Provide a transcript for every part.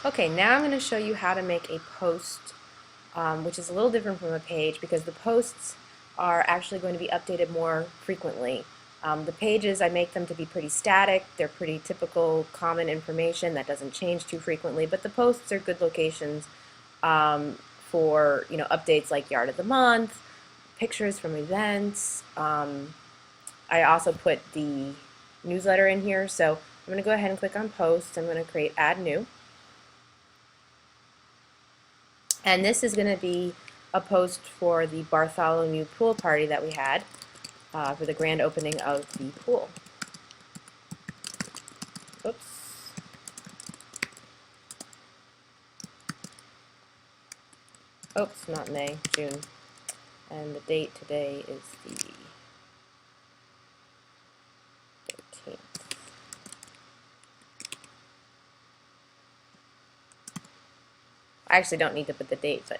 Okay, now I'm going to show you how to make a post, which is a little different from a page because the posts are actually going to be updated more frequently. The pages, I make them to be pretty static. They're pretty typical, common information that doesn't change too frequently, but the posts are good locations for updates like Yard of the Month, pictures from events. I also put the newsletter in here, so I'm going to go ahead and click on Posts. I'm going to create Add New. And this is going to be a post for the Bartholomew pool party that we had for the grand opening of the pool. Oops. Oops, not May, June. And the date today is the 13th. I actually don't need to put the date, but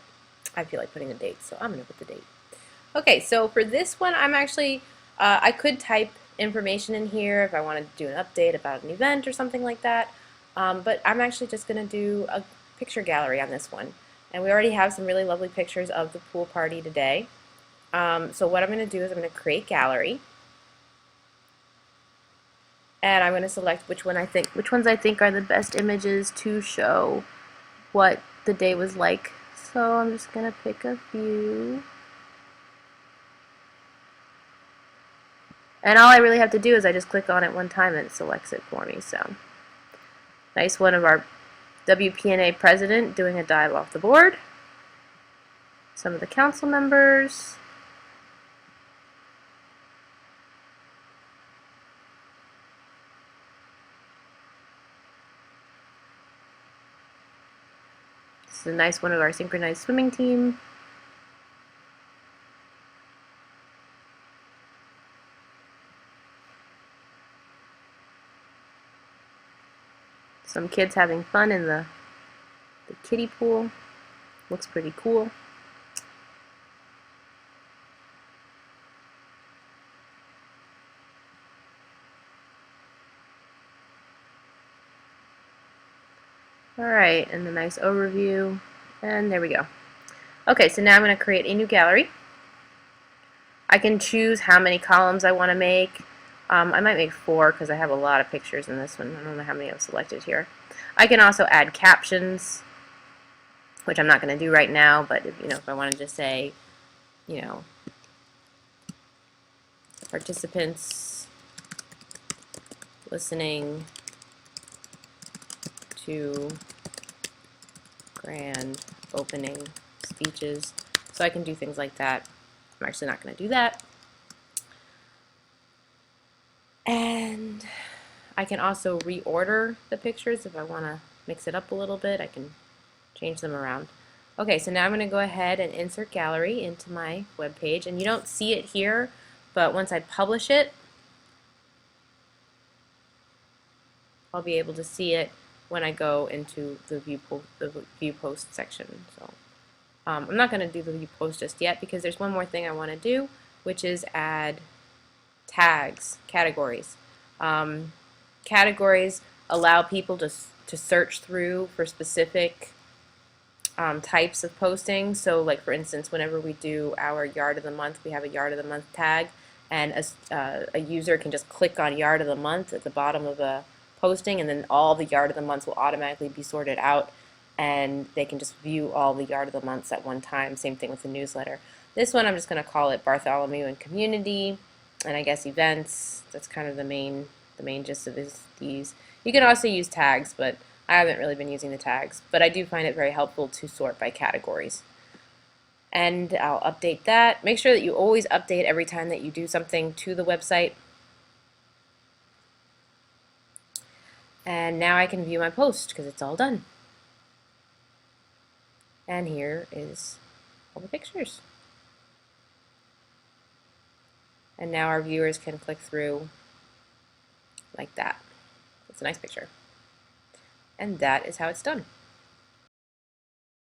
I feel like putting the date, so I'm going to put the date. Okay, so for this one, I'm actually, I could type information in here if I wanted to do an update about an event or something like that, but I'm actually just going to do a picture gallery on this one. And we already have some really lovely pictures of the pool party today. So what I'm going to do is I'm going to create gallery, and I'm going to select which ones I think are the best images to show what the day was like. So I'm just going to pick a few. And all I really have to do is I just click on it one time and it selects it for me. So nice one of our WPNA president doing a dive off the board. Some of the council members. This is a nice one of our synchronized swimming team. Some kids having fun in the kiddie pool. Looks pretty cool. Alright, and a nice overview. And there we go. Okay, so now I'm going to create a new gallery. I can choose how many columns I want to make. I might make 4 because I have a lot of pictures in this one. I don't know how many I've selected here. I can also add captions, which I'm not going to do right now, but if I wanted to say, participants listening to grand opening speeches. So I can do things like that. I'm actually not going to do that. And I can also reorder the pictures if I want to mix it up a little bit. I can change them around. Okay, so now I'm going to go ahead and insert gallery into my web page, and you don't see it here, but once I publish it, I'll be able to see it when I go into the view post section. So I'm not going to do the view post just yet because there's one more thing I want to do, which is add tags, categories. Categories allow people to search through for specific types of posting. So like for instance, whenever we do our Yard of the Month, we have a Yard of the Month tag, and a user can just click on Yard of the Month at the bottom of a posting, and then all the Yard of the Months will automatically be sorted out, and they can just view all the Yard of the Months at one time. Same thing with the newsletter. This one I'm just going to call it Bartholomew and Community, and I guess events. That's kind of the main gist of these. You can also use tags, but I haven't really been using the tags, but I do find it very helpful to sort by categories. And I'll update that. Make sure that you always update every time that you do something to the website. And now I can view my post because it's all done. And here is all the pictures. And now our viewers can click through like that. It's a nice picture. And that is how it's done.